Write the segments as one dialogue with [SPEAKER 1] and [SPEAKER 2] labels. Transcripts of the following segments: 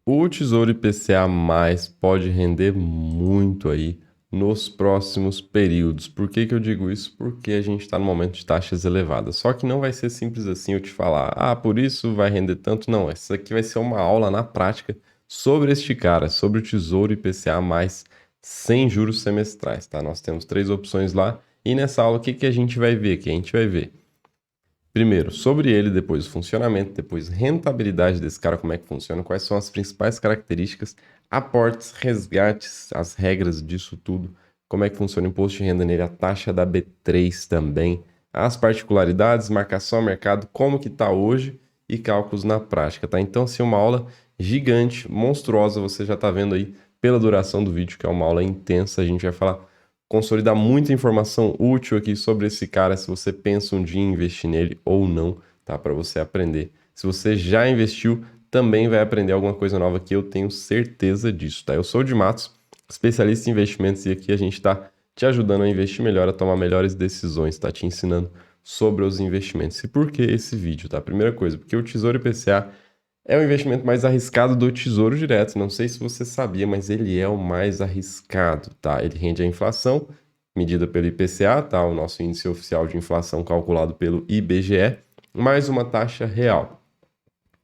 [SPEAKER 1] O Tesouro IPCA+ pode render muito aí nos próximos períodos. Por que que eu digo isso? Porque a gente está no momento de taxas elevadas. Só que não vai ser simples assim eu te falar, por isso vai render tanto. Não, essa aqui vai ser uma aula na prática sobre este cara, sobre o Tesouro IPCA+, sem juros semestrais, tá? Nós temos 3 opções lá. E nessa aula, o que que a gente vai ver aqui? A gente vai ver primeiro, sobre ele, depois o funcionamento, depois rentabilidade desse cara, como é que funciona, quais são as principais características, aportes, resgates, as regras disso tudo, como é que funciona o imposto de renda nele, a taxa da B3 também, as particularidades, marcação ao mercado, como que tá hoje e cálculos na prática, tá? Então, assim, uma aula gigante, monstruosa, você já tá vendo aí pela duração do vídeo, que é uma aula intensa, a gente vai falar consolidar muita informação útil aqui sobre esse cara, se você pensa um dia em investir nele ou não, tá? Para você aprender. Se você já investiu, também vai aprender alguma coisa nova que eu tenho certeza disso, tá? Eu sou o Di Matos, especialista em investimentos, e aqui a gente está te ajudando a investir melhor, a tomar melhores decisões, tá? Te ensinando sobre os investimentos. E por que esse vídeo, tá? Primeira coisa, porque o Tesouro IPCA é o investimento mais arriscado do Tesouro Direto. Não sei se você sabia, mas ele é o mais arriscado, tá? Ele rende a inflação, medida pelo IPCA, tá? O nosso índice oficial de inflação calculado pelo IBGE, mais uma taxa real.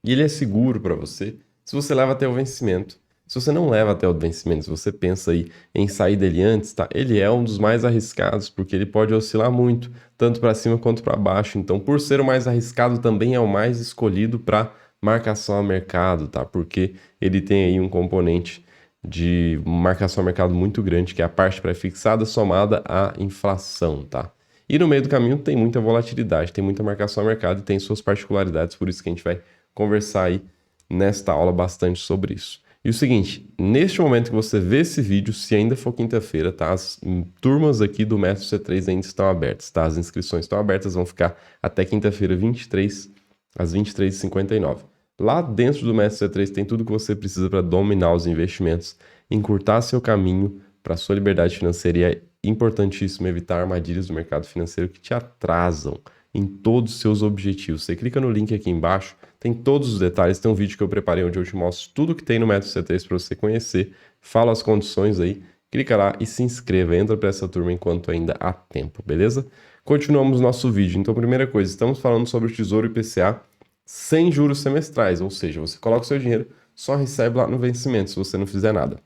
[SPEAKER 1] E ele é seguro para você se você leva até o vencimento. Se você não leva até o vencimento, se você pensa aí em sair dele antes, tá? Ele é um dos mais arriscados, porque ele pode oscilar muito, tanto para cima quanto para baixo. Então, por ser o mais arriscado, também é o mais escolhido para marcação a mercado, tá? Porque ele tem aí um componente de marcação a mercado muito grande, que é a parte pré-fixada somada à inflação, tá? E no meio do caminho tem muita volatilidade, tem muita marcação a mercado e tem suas particularidades, por isso que a gente vai conversar aí nesta aula bastante sobre isso. E o seguinte, neste momento que você vê esse vídeo, se ainda for quinta-feira, tá? As turmas aqui do Método C3 ainda estão abertas, tá? As inscrições estão abertas, vão ficar até quinta-feira, 23, às 23h59. Lá dentro do Método C3 tem tudo que você precisa para dominar os investimentos, encurtar seu caminho para sua liberdade financeira, e é importantíssimo evitar armadilhas do mercado financeiro que te atrasam em todos os seus objetivos. Você clica no link aqui embaixo, tem todos os detalhes, tem um vídeo que eu preparei onde eu te mostro tudo que tem no Método C3 para você conhecer, falo as condições aí, clica lá e se inscreva, entra para essa turma enquanto ainda há tempo, beleza? Continuamos nosso vídeo. Então, primeira coisa, estamos falando sobre o Tesouro IPCA sem juros semestrais, ou seja, você coloca o seu dinheiro, só recebe lá no vencimento se você não fizer nada.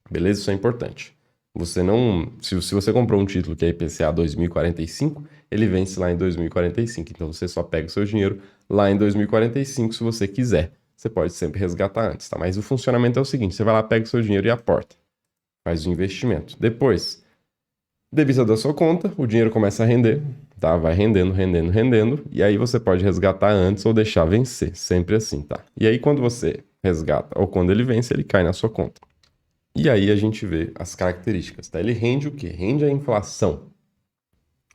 [SPEAKER 1] Beleza? Isso é importante. Você não, se você comprou um título que é IPCA 2045, ele vence lá em 2045. Então você só pega o seu dinheiro lá em 2045 se você quiser. Você pode sempre resgatar antes, tá? Mas o funcionamento é o seguinte: você vai lá, pega o seu dinheiro e aporta. Faz o investimento. Depois, debita da sua conta, o dinheiro começa a render, tá? Vai rendendo, rendendo, rendendo. E aí você pode resgatar antes ou deixar vencer. Sempre assim, tá? E aí quando você resgata ou quando ele vence, ele cai na sua conta. E aí a gente vê as características, tá? Ele rende o quê? Rende a inflação.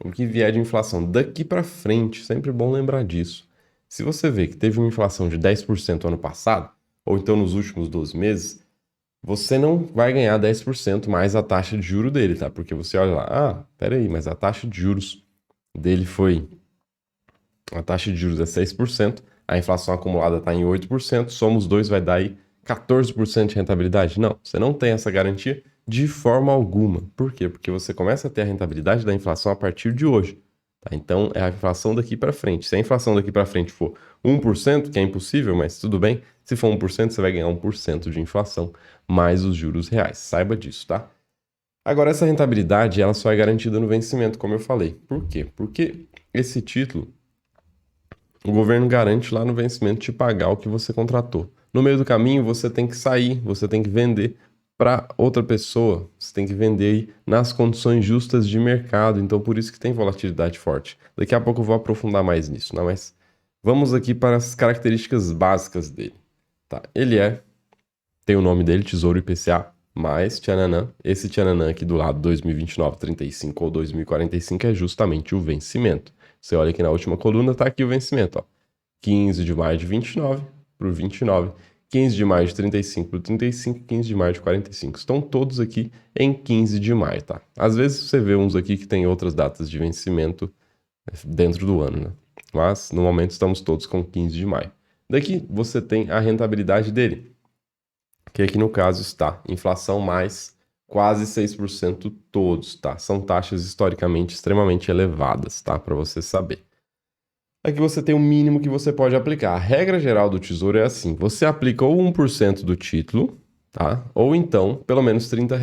[SPEAKER 1] O que vier de inflação daqui para frente, sempre bom lembrar disso. Se você vê que teve uma inflação de 10% ano passado, ou então nos últimos 12 meses, você não vai ganhar 10% mais a taxa de juro dele, tá? Porque você olha lá, peraí, mas a taxa de juros dele foi... A taxa de juros é 6%, a inflação acumulada está em 8%, soma os dois vai dar aí 14% de rentabilidade? Não, você não tem essa garantia de forma alguma. Por quê? Porque você começa a ter a rentabilidade da inflação a partir de hoje. Tá? Então, é a inflação daqui para frente. Se a inflação daqui para frente for 1%, que é impossível, mas tudo bem, se for 1%, você vai ganhar 1% de inflação, mais os juros reais. Saiba disso, tá? Agora, essa rentabilidade, ela só é garantida no vencimento, como eu falei. Por quê? Porque esse título o governo garante lá no vencimento te pagar o que você contratou. No meio do caminho, você tem que sair, você tem que vender para outra pessoa, você tem que vender aí nas condições justas de mercado. Então, por isso que tem volatilidade forte. Daqui a pouco eu vou aprofundar mais nisso, né? Mas vamos aqui para as características básicas dele. Tá? Tem o nome dele, Tesouro IPCA, mais tchananã. Esse tchananã aqui do lado, 2029, 35 ou 2045, é justamente o vencimento. Você olha aqui na última coluna, tá aqui o vencimento, ó. 15 de maio de 29 para o 29, 15 de maio de 35 para o 35, 15 de maio de 45. Estão todos aqui em 15 de maio, tá? Às vezes você vê uns aqui que tem outras datas de vencimento dentro do ano, né? Mas no momento estamos todos com 15 de maio. Daqui você tem a rentabilidade dele. que aqui no caso está inflação mais quase 6% todos, tá? São taxas historicamente extremamente elevadas, tá? Para você saber. Aqui você tem o mínimo que você pode aplicar. A regra geral do Tesouro é assim: você aplica ou 1% do título, tá? Ou então, pelo menos R$ 30.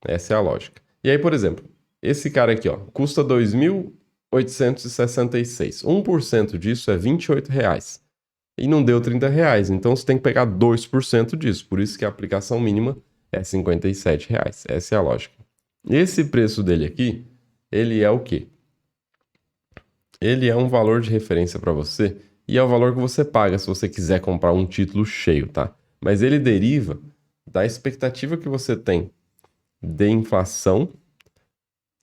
[SPEAKER 1] Essa é a lógica. E aí, por exemplo, esse cara aqui, ó, custa 2.866. 1% disso é R$ 28. E não deu R$ 30. Então você tem que pegar 2% disso. Por isso que a aplicação mínima é R$ 57. Essa é a lógica. Esse preço dele aqui, ele é o quê? Ele é um valor de referência para você e é o valor que você paga se você quiser comprar um título cheio, tá? Mas ele deriva da expectativa que você tem de inflação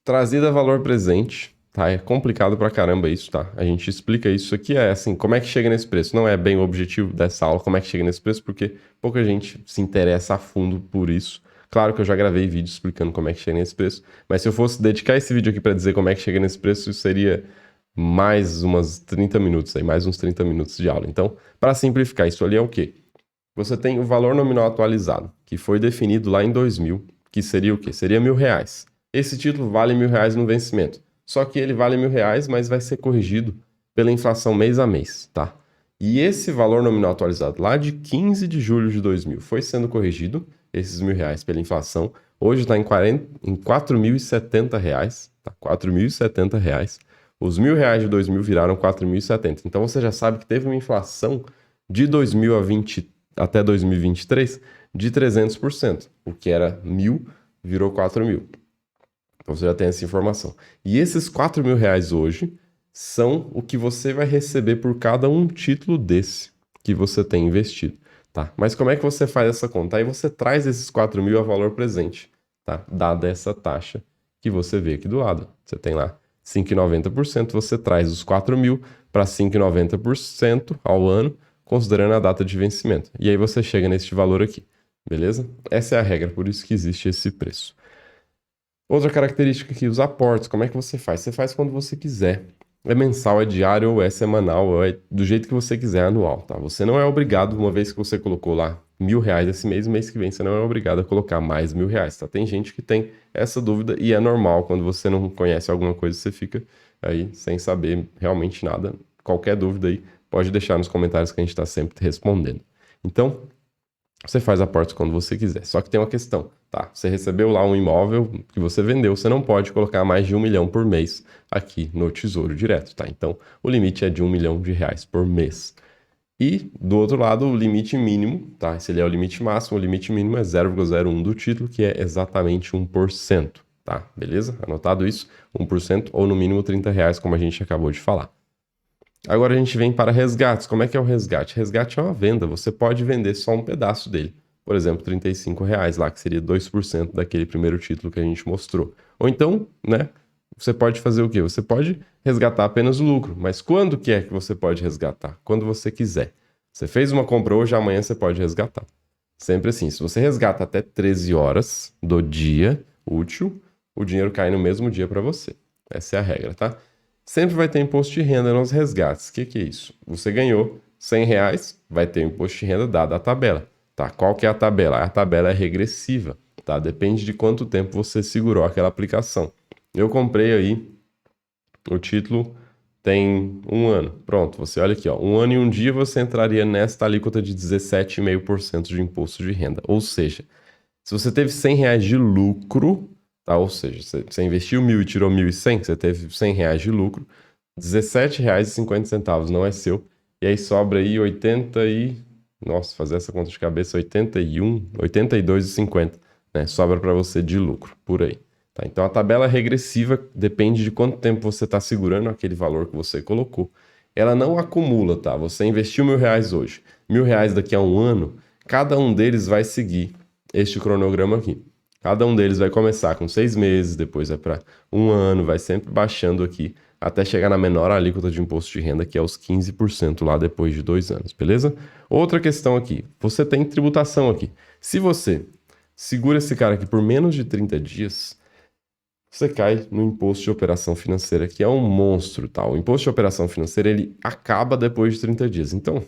[SPEAKER 1] trazida a valor presente, tá? É complicado pra caramba isso, tá? A gente explica isso aqui, é assim, como é que chega nesse preço? Não é bem o objetivo dessa aula, como é que chega nesse preço, porque pouca gente se interessa a fundo por isso. Claro que eu já gravei vídeo explicando como é que chega nesse preço, mas se eu fosse dedicar esse vídeo aqui para dizer como é que chega nesse preço, isso seria mais umas 30 minutos aí, mais uns 30 minutos de aula. Então, para simplificar, isso ali é o quê? Você tem o valor nominal atualizado, que foi definido lá em 2000, que seria o quê? Seria R$ 1.000. Esse título vale R$ 1.000 no vencimento. Só que ele vale R$ 1.000, mas vai ser corrigido pela inflação mês a mês, tá? E esse valor nominal atualizado lá de 15 de julho de 2000 foi sendo corrigido, esses R$ 1.000 pela inflação. Hoje está em R$ 4.070, tá? R$ 4.070. Os R$ 1.000 de 2000 viraram 4.070. Então você já sabe que teve uma inflação de 2020 até 2023 de 300%. O que era 1.000 virou 4.000. Então você já tem essa informação. E esses R$ 4.000 hoje são o que você vai receber por cada um título desse que você tem investido, tá? Mas como é que você faz essa conta? Aí você traz esses 4.000 a valor presente, tá? Dada essa taxa que você vê aqui do lado. Você tem lá 5,90%, você traz os 4.000 para 5,90% ao ano, considerando a data de vencimento. E aí você chega neste valor aqui, beleza? Essa é a regra, por isso que existe esse preço. Outra característica aqui, os aportes. Como é que você faz? Você faz quando você quiser. É mensal, é diário, ou é semanal, ou é do jeito que você quiser, anual, tá? Você não é obrigado, uma vez que você colocou lá R$ 1.000 esse mês, mês que vem você não é obrigado a colocar mais R$ 1.000, tá? Tem gente que tem essa dúvida e é normal, quando você não conhece alguma coisa, você fica aí sem saber realmente nada. Qualquer dúvida aí, pode deixar nos comentários que a gente está sempre respondendo. Então, você faz aportes quando você quiser. Só que tem uma questão, tá? Você recebeu lá um imóvel que você vendeu, você não pode colocar mais de R$ 1 milhão por mês aqui no Tesouro Direto, tá? Então, o limite é de R$ 1 milhão por mês. E, do outro lado, o limite mínimo, tá? Esse ali é o limite máximo, o limite mínimo é 0,01 do título, que é exatamente 1%, tá? Beleza? Anotado isso? 1% ou no mínimo R$ 30, como a gente acabou de falar. Agora a gente vem para resgates. Como é que é o resgate? Resgate é uma venda, você pode vender só um pedaço dele. Por exemplo, R$ 35 lá, que seria 2% daquele primeiro título que a gente mostrou. Ou então, né, você pode fazer o quê? Você pode resgatar apenas o lucro. Mas quando que é que você pode resgatar? Quando você quiser. Você fez uma compra hoje, amanhã você pode resgatar. Sempre assim, se você resgata até 13 horas do dia útil, o dinheiro cai no mesmo dia para você. Essa é a regra, tá? Sempre vai ter imposto de renda nos resgates. O que é isso? Você ganhou R$ 100, vai ter o imposto de renda dado à tabela, tá? Qual que é a tabela? A tabela é regressiva, tá? Depende de quanto tempo você segurou aquela aplicação. Eu comprei aí o título tem um ano. Pronto, você olha aqui, ó. 1 ano e 1 dia você entraria nesta alíquota de 17,5% de imposto de renda. Ou seja, se você teve R$ 100 de lucro, tá? Ou seja, você investiu 1.000 e tirou 1.100, você teve R$ 100 de lucro, R$ 17,50 não é seu. E aí sobra aí 80 e... Nossa, fazer essa conta de cabeça, 81, 82,50, né? Sobra para você de lucro, por aí. Tá? Então a tabela regressiva depende de quanto tempo você está segurando aquele valor que você colocou. Ela não acumula, tá? Você investiu R$ 1.000 hoje, R$ 1.000 daqui a um ano, cada um deles vai seguir este cronograma aqui. Cada um deles vai começar com 6 meses, depois vai para um ano, vai sempre baixando aqui, até chegar na menor alíquota de imposto de renda, que é os 15% lá depois de 2 anos, beleza? Outra questão aqui, você tem tributação aqui. Se você segura esse cara aqui por menos de 30 dias, você cai no imposto de operação financeira, que é um monstro, tá? O imposto de operação financeira, ele acaba depois de 30 dias. Então,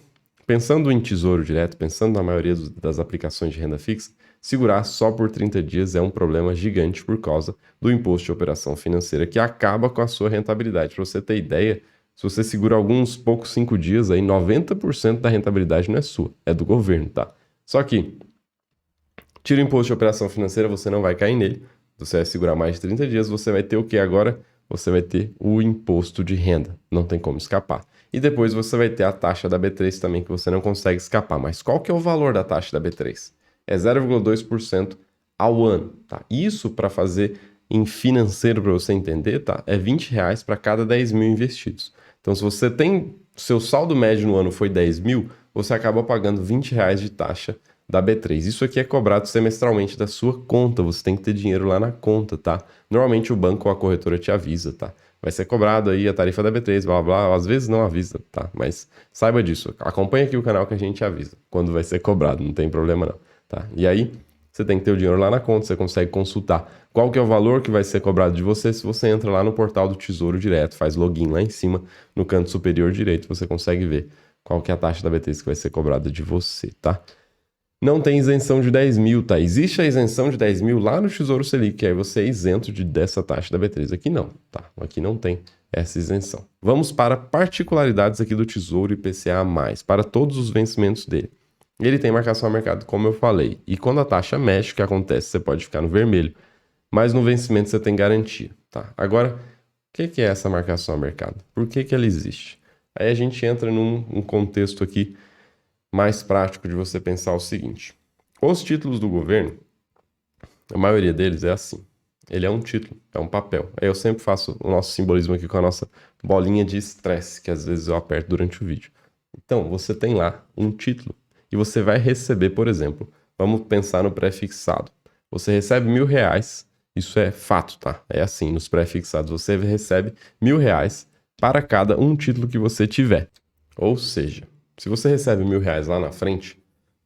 [SPEAKER 1] Pensando em Tesouro Direto, pensando na maioria das aplicações de renda fixa, segurar só por 30 dias é um problema gigante por causa do imposto de operação financeira que acaba com a sua rentabilidade. Para você ter ideia, se você segura alguns poucos 5 dias, aí 90% da rentabilidade não é sua, é do governo, tá? Só que, tira o imposto de operação financeira, você não vai cair nele. Você vai segurar mais de 30 dias, você vai ter o que agora? Você vai ter o imposto de renda, não tem como escapar. E depois você vai ter a taxa da B3 também, que você não consegue escapar. Mas qual que é o valor da taxa da B3? É 0,2% ao ano, tá? Isso para fazer em financeiro, para você entender, tá? É R$ 20 para cada 10 mil investidos. Então, se você tem, seu saldo médio no ano foi 10 mil, você acaba pagando R$ 20 de taxa da B3. Isso aqui é cobrado semestralmente da sua conta, você tem que ter dinheiro lá na conta, tá? Normalmente o banco ou a corretora te avisa, tá? Vai ser cobrado aí a tarifa da B3, blá blá, às vezes não avisa, tá? Mas saiba disso, acompanha aqui o canal que a gente avisa quando vai ser cobrado, não tem problema não, tá? E aí, você tem que ter o dinheiro lá na conta, você consegue consultar qual que é o valor que vai ser cobrado de você se você entra lá no portal do Tesouro Direto, faz login lá em cima, no canto superior direito, você consegue ver qual que é a taxa da B3 que vai ser cobrada de você, tá? Não tem isenção de 10 mil, tá? Existe a isenção de 10 mil lá no Tesouro Selic, que aí você é isento dessa taxa da B3. Aqui não, tá? Aqui não tem essa isenção. Vamos para particularidades aqui do Tesouro IPCA+, para todos os vencimentos dele. Ele tem marcação a mercado, como eu falei. E quando a taxa mexe, o que acontece? Você pode ficar no vermelho, mas no vencimento você tem garantia, tá? Agora, o que é essa marcação a mercado? Por que ela existe? Aí a gente entra num contexto aqui mais prático de você pensar o seguinte. Os títulos do governo, a maioria deles é assim. Ele é um título, é um papel. Aí eu sempre faço o nosso simbolismo aqui com a nossa bolinha de estresse, que às vezes eu aperto durante o vídeo. Então, você tem lá um título e você vai receber, por exemplo, vamos pensar no pré-fixado. Você recebe R$ 1.000, isso é fato, tá? É assim, nos pré-fixados você recebe R$ 1.000 para cada um título que você tiver. Ou seja, se você recebe R$ 1.000 lá na frente,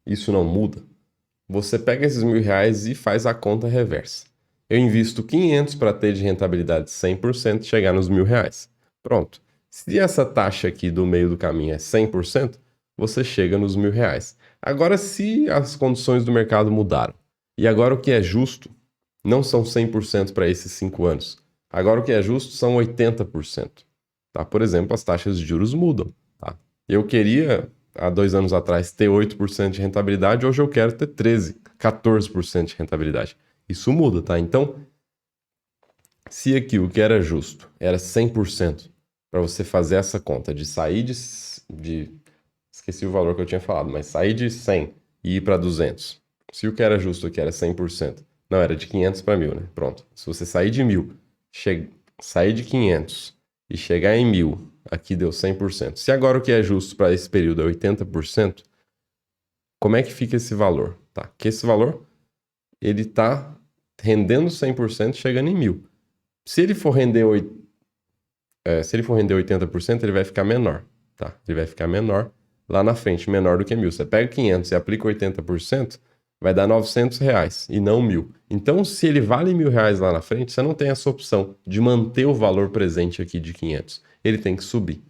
[SPEAKER 1] isso não muda, você pega esses R$ 1.000 e faz a conta reversa. Eu invisto 500 para ter de rentabilidade 100% e chegar nos R$ 1.000. Pronto. Se essa taxa aqui do meio do caminho é 100%, você chega nos R$ 1.000. Agora, se as condições do mercado mudaram, e agora o que é justo não são 100% para esses 5 anos. Agora o que é justo são 80%. Tá? Por exemplo, as taxas de juros mudam. Tá? Eu queria, há 2 anos atrás, ter 8% de rentabilidade, hoje eu quero ter 13%, 14% de rentabilidade. Isso muda, tá? Então, se aqui o que era justo era 100% para você fazer essa conta de sair de... Esqueci o valor que eu tinha falado, mas sair de 100 e ir para 200. Se o que era justo aqui era 100%, não, era de 500 para 1.000, né? Pronto. Se você sair de 1.000, sair de 500 e chegar em 1.000, aqui deu 100%. Se agora o que é justo para esse período é 80%, como é que fica esse valor? Tá? Que esse valor, ele está rendendo 100%, chegando em 1.000. Se ele for render 80%, ele vai ficar menor, tá? Ele vai ficar menor lá na frente, menor do que 1.000. Você pega 500 e aplica 80%, vai dar R$ 900 e não 1.000. Então, se ele vale R$ 1.000 lá na frente, você não tem essa opção de manter o valor presente aqui de 500. Ele tem que subir.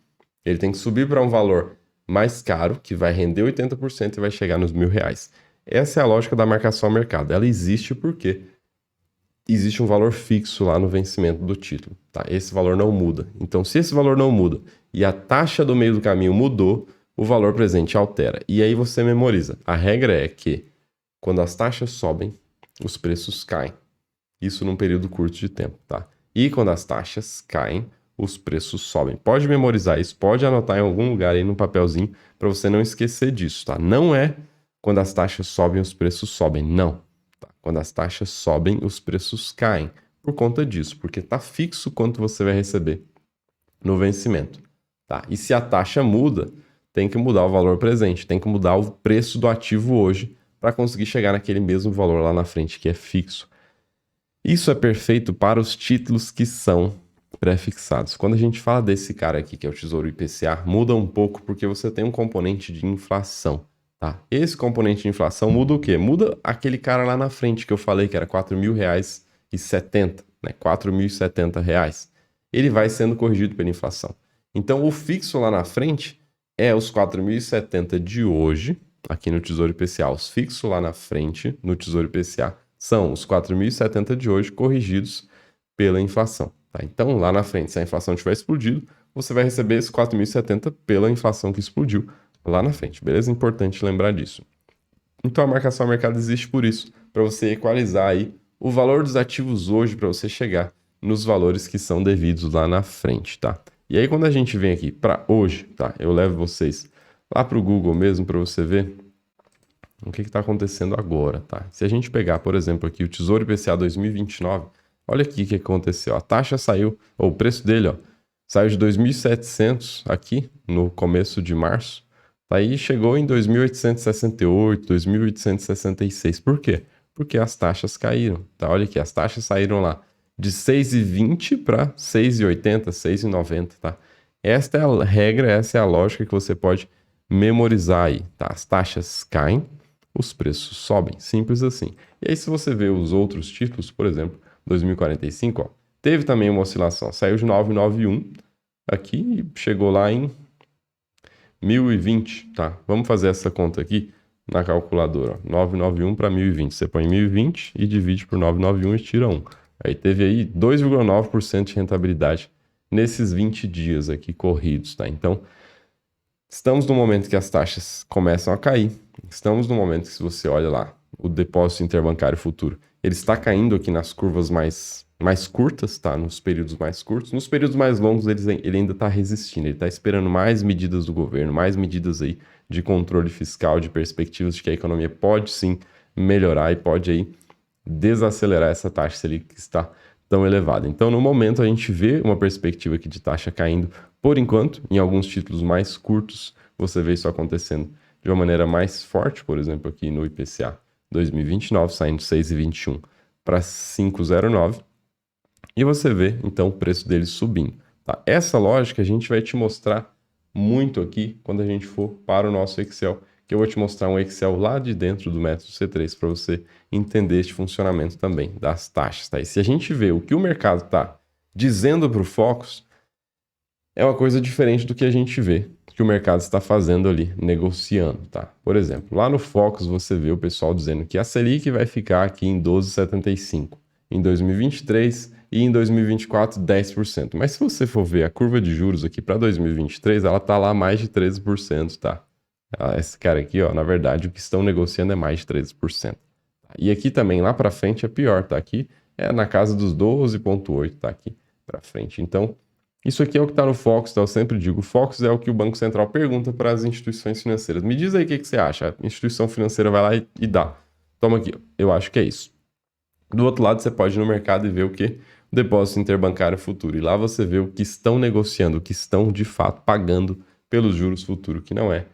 [SPEAKER 1] Ele tem que subir para um valor mais caro, que vai render 80% e vai chegar nos R$ 1.000. Essa é a lógica da marcação ao mercado. Ela existe porque existe um valor fixo lá no vencimento do título, tá? Esse valor não muda. Então, se esse valor não muda e a taxa do meio do caminho mudou, o valor presente altera. E aí você memoriza. A regra é que quando as taxas sobem, os preços caem. Isso num período curto de tempo, tá? E quando as taxas caem, os preços sobem. Pode memorizar isso, pode anotar em algum lugar aí no papelzinho para você não esquecer disso, tá? Não é quando as taxas sobem, os preços sobem. Não. Tá? Quando as taxas sobem, os preços caem. Por conta disso, porque está fixo quanto você vai receber no vencimento. Tá? E se a taxa muda, tem que mudar o valor presente, tem que mudar o preço do ativo hoje para conseguir chegar naquele mesmo valor lá na frente, que é fixo. Isso é perfeito para os títulos que são pré-fixados. Quando a gente fala desse cara aqui, que é o Tesouro IPCA, muda um pouco porque você tem um componente de inflação. Tá? Esse componente de inflação muda o quê? Muda aquele cara lá na frente que eu falei que era R$ 4.070, né? R$ 4.070. Ele vai sendo corrigido pela inflação. Então, o fixo lá na frente é os 4.070 de hoje, aqui no Tesouro IPCA. Os fixos lá na frente, no Tesouro IPCA, são os 4.070 de hoje corrigidos pela inflação. Tá? Então, lá na frente, se a inflação tiver explodido, você vai receber esses 4.070 pela inflação que explodiu lá na frente, beleza? Importante lembrar disso. Então, a marcação ao mercado existe por isso, para você equalizar aí o valor dos ativos hoje para você chegar nos valores que são devidos lá na frente, tá? E aí, quando a gente vem aqui para hoje, tá? Eu levo vocês lá para o Google mesmo para você ver o que está acontecendo agora, tá? Se a gente pegar, por exemplo, aqui o Tesouro IPCA 2029, olha aqui o que aconteceu. A taxa saiu, ou o preço dele, ó, saiu de 2.700 aqui no começo de março, aí chegou em 2.868, 2.866. Por quê? Porque as taxas caíram, tá? Olha aqui, as taxas saíram lá de 6,20 para 6,80, 6,90, tá? Esta é a regra, essa é a lógica que você pode memorizar aí, tá? As taxas caem, os preços sobem, simples assim. E aí se você vê os outros títulos, por exemplo, 2045, ó, teve também uma oscilação, saiu de 991 aqui e chegou lá em 1020, tá? Vamos fazer essa conta aqui na calculadora, ó. 991 para 1020. Você põe 1020 e divide por 991 e tira 1. Aí teve aí 2,9% de rentabilidade nesses 20 dias aqui corridos, tá? Então, estamos no momento que as taxas começam a cair. Estamos no momento que, se você olha lá, o depósito interbancário futuro, ele está caindo aqui nas curvas mais curtas, tá? Nos períodos mais curtos. Nos períodos mais longos, ele ainda está resistindo. Ele está esperando mais medidas do governo, mais medidas aí de controle fiscal, de perspectivas de que a economia pode sim melhorar e pode aí desacelerar essa taxa Selic que está tão elevada. Então, no momento, a gente vê uma perspectiva aqui de taxa caindo por enquanto. Em alguns títulos mais curtos, você vê isso acontecendo de uma maneira mais forte, por exemplo, aqui no IPCA 2029, saindo de 6,21 para 5,09. E você vê, então, o preço dele subindo. Tá? Essa lógica a gente vai te mostrar muito aqui quando a gente for para o nosso Excel, que eu vou te mostrar um Excel lá de dentro do método C3 para você entender este funcionamento também das taxas. Tá? E se a gente vê o que o mercado está dizendo para o Focus, é uma coisa diferente do que a gente vê que o mercado está fazendo ali, negociando, tá? Por exemplo, lá no Focus você vê o pessoal dizendo que a Selic vai ficar aqui em 12,75 em 2023 e em 2024 10%. Mas se você for ver a curva de juros aqui para 2023, ela tá lá mais de 13%, tá? Esse cara aqui, ó, na verdade, o que estão negociando é mais de 13%. E aqui também, lá para frente, é pior, tá? Aqui é na casa dos 12,8, tá? Aqui para frente. Então, isso aqui é o que está no Focus, tá? Eu sempre digo, o Focus é o que o Banco Central pergunta para as instituições financeiras. Me diz aí o que você acha. A instituição financeira vai lá e dá. Toma aqui, ó. Eu acho que é isso. Do outro lado, você pode ir no mercado e ver o que? O depósito interbancário futuro. E lá você vê o que estão negociando, o que estão de fato pagando pelos juros futuros, que não é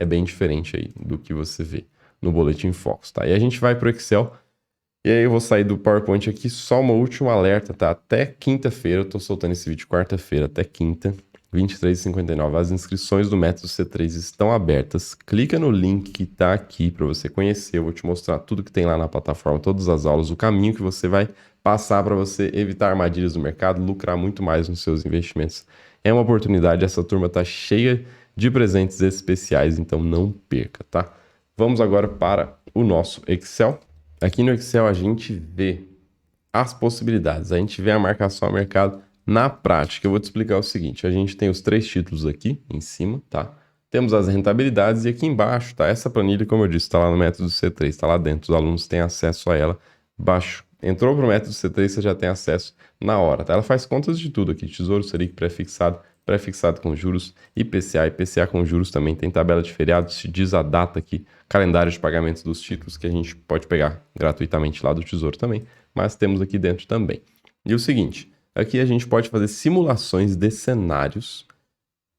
[SPEAKER 1] bem diferente aí do que você vê no Boletim Focus, tá? E a gente vai para o Excel. E aí eu vou sair do PowerPoint aqui, só uma última alerta, tá? Até quinta-feira, eu tô soltando esse vídeo quarta-feira, até quinta, 23h59. As inscrições do Método C3 estão abertas. Clica no link que tá aqui para você conhecer. Eu vou te mostrar tudo que tem lá na plataforma, todas as aulas, o caminho que você vai passar para você evitar armadilhas do mercado, lucrar muito mais nos seus investimentos. É uma oportunidade, essa turma tá cheia de presentes especiais, então não perca, tá? Vamos agora para o nosso Excel. Aqui no Excel a gente vê as possibilidades, a gente vê a marcação ao mercado na prática. Eu vou te explicar o seguinte, a gente tem os 3 títulos aqui em cima, tá? Temos as rentabilidades e aqui embaixo, tá? Essa planilha, como eu disse, está lá no método C3, está lá dentro, os alunos têm acesso a ela. Baixo, entrou para o método C3, você já tem acesso na hora, tá? Ela faz contas de tudo aqui, Tesouro Selic pré-fixado com juros, IPCA com juros também, tem tabela de feriados, se diz a data aqui, calendário de pagamentos dos títulos que a gente pode pegar gratuitamente lá do Tesouro também, mas temos aqui dentro também. E o seguinte, aqui a gente pode fazer simulações de cenários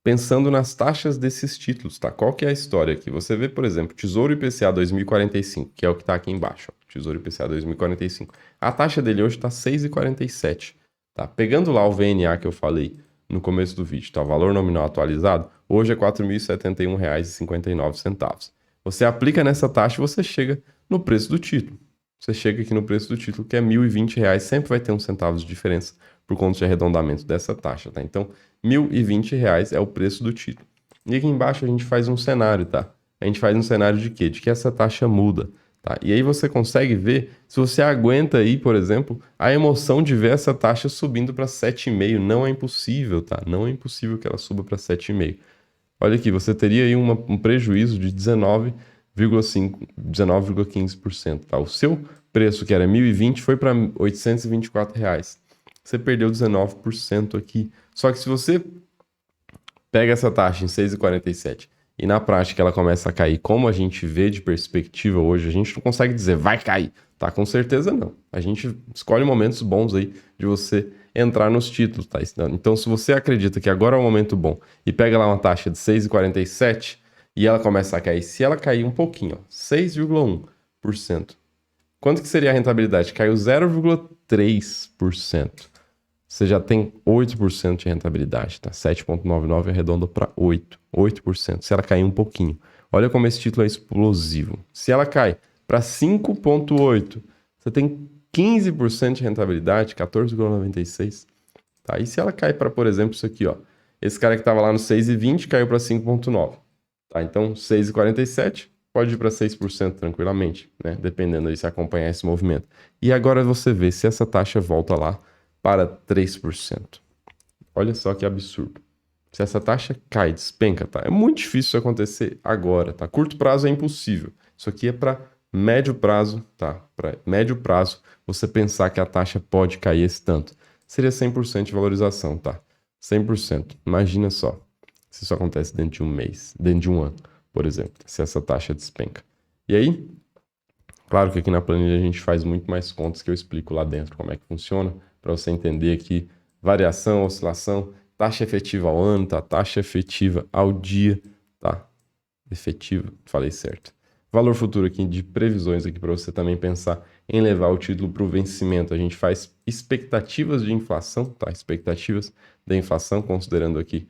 [SPEAKER 1] pensando nas taxas desses títulos, tá? Qual que é a história aqui? Você vê, por exemplo, Tesouro IPCA 2045, que é o que está aqui embaixo, ó, Tesouro IPCA 2045. A taxa dele hoje está 6,47, tá? Pegando lá o VNA que eu falei no começo do vídeo, tá? O valor nominal atualizado, hoje é R$ 4.071,59. Você aplica nessa taxa e você chega no preço do título. Você chega aqui no preço do título, que é R$ 1.020, sempre vai ter uns centavos de diferença por conta de arredondamento dessa taxa, tá? Então, R$ 1.020 é o preço do título. E aqui embaixo a gente faz um cenário, tá? A gente faz um cenário de quê? De que essa taxa muda, tá? E aí você consegue ver se você aguenta aí, por exemplo, a emoção de ver essa taxa subindo para 7,5. Não é impossível, tá? Não é impossível que ela suba para 7,5. Olha aqui, você teria aí um prejuízo de 19,5, 19,15%, tá? O seu preço, que era 1.020, foi para R$ 824 reais. Você perdeu 19% aqui. Só que se você pega essa taxa em 6,47 e na prática ela começa a cair, como a gente vê de perspectiva hoje, a gente não consegue dizer vai cair, tá? Com certeza não. A gente escolhe momentos bons aí de você entrar nos títulos, tá? Então, se você acredita que agora é um momento bom e pega lá uma taxa de 6,47 e ela começa a cair, se ela cair um pouquinho, ó, 6,1%, quanto que seria a rentabilidade? Caiu 0,3%. Você já tem 8% de rentabilidade, tá? 7,99 arredonda para 8%. Se ela cair um pouquinho. Olha como esse título é explosivo. Se ela cai para 5,8, você tem 15% de rentabilidade, 14,96. Tá? E se ela cai para, por exemplo, isso aqui, ó. Esse cara que estava lá no 6,20 caiu para 5,9. Tá? Então, 6,47 pode ir para 6% tranquilamente, né? Dependendo aí se acompanhar esse movimento. E agora você vê se essa taxa volta lá para 3%. Olha só que absurdo. Se essa taxa cai, despenca, tá? É muito difícil isso acontecer agora, tá? Curto prazo é impossível. Isso aqui é para médio prazo, tá? Para médio prazo, você pensar que a taxa pode cair esse tanto. Seria 100% de valorização, tá? 100%. Imagina só se isso acontece dentro de um mês, dentro de um ano, por exemplo, se essa taxa despenca. E aí, claro que aqui na planilha a gente faz muito mais contas que eu explico lá dentro como é que funciona, para você entender aqui variação, oscilação, taxa efetiva ao ano, tá? Taxa efetiva ao dia, tá? Efetiva, falei certo. Valor futuro aqui de previsões aqui para você também pensar em levar o título para o vencimento. A gente faz expectativas de inflação, tá? Expectativas da inflação, considerando aqui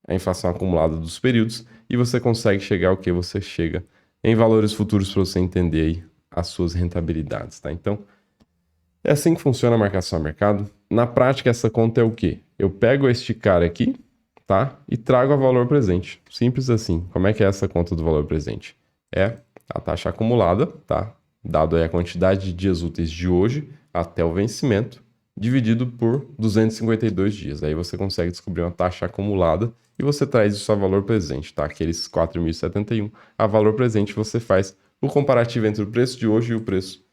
[SPEAKER 1] a inflação acumulada dos períodos, e você consegue chegar ao que você chega em valores futuros para você entender aí as suas rentabilidades, tá? Então, é assim que funciona a marcação a mercado. Na prática, essa conta é o quê? Eu pego este cara aqui, tá? E trago a valor presente. Simples assim. Como é que é essa conta do valor presente? É a taxa acumulada, tá? Dado aí a quantidade de dias úteis de hoje até o vencimento, dividido por 252 dias. Aí você consegue descobrir uma taxa acumulada e você traz isso a valor presente, tá? Aqueles 4.071 a valor presente, você faz o comparativo entre o preço de hoje e o preço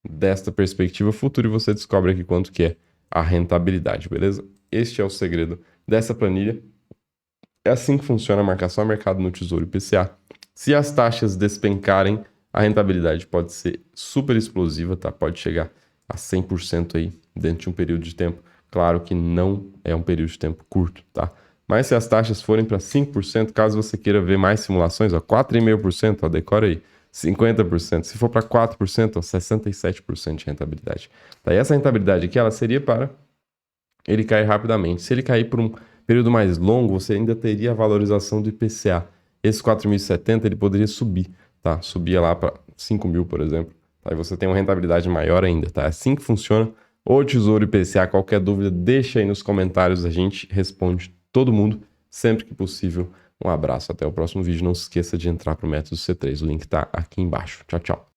[SPEAKER 1] desta perspectiva futura e você descobre aqui quanto que é a rentabilidade, beleza? Este é o segredo dessa planilha. É assim que funciona a marcação a mercado no Tesouro IPCA. Se as taxas despencarem, a rentabilidade pode ser super explosiva, tá? Pode chegar a 100% aí dentro de um período de tempo. Claro que não é um período de tempo curto, tá? Mas se as taxas forem para 5%, caso você queira ver mais simulações, ó, 4,5%, ó, decora aí. 50%. Se for para 4%, ó, 67% de rentabilidade. Tá? E essa rentabilidade aqui, ela seria para ele cair rapidamente. Se ele cair por um período mais longo, você ainda teria a valorização do IPCA. Esse 4.070, ele poderia subir, tá? Subia lá para 5.000, por exemplo. Tá? E você tem uma rentabilidade maior ainda, tá? É assim que funciona o Tesouro IPCA. Qualquer dúvida, deixa aí nos comentários. A gente responde todo mundo sempre que possível. Um abraço, até o próximo vídeo. Não se esqueça de entrar para o Método C3. O link está aqui embaixo. Tchau, tchau.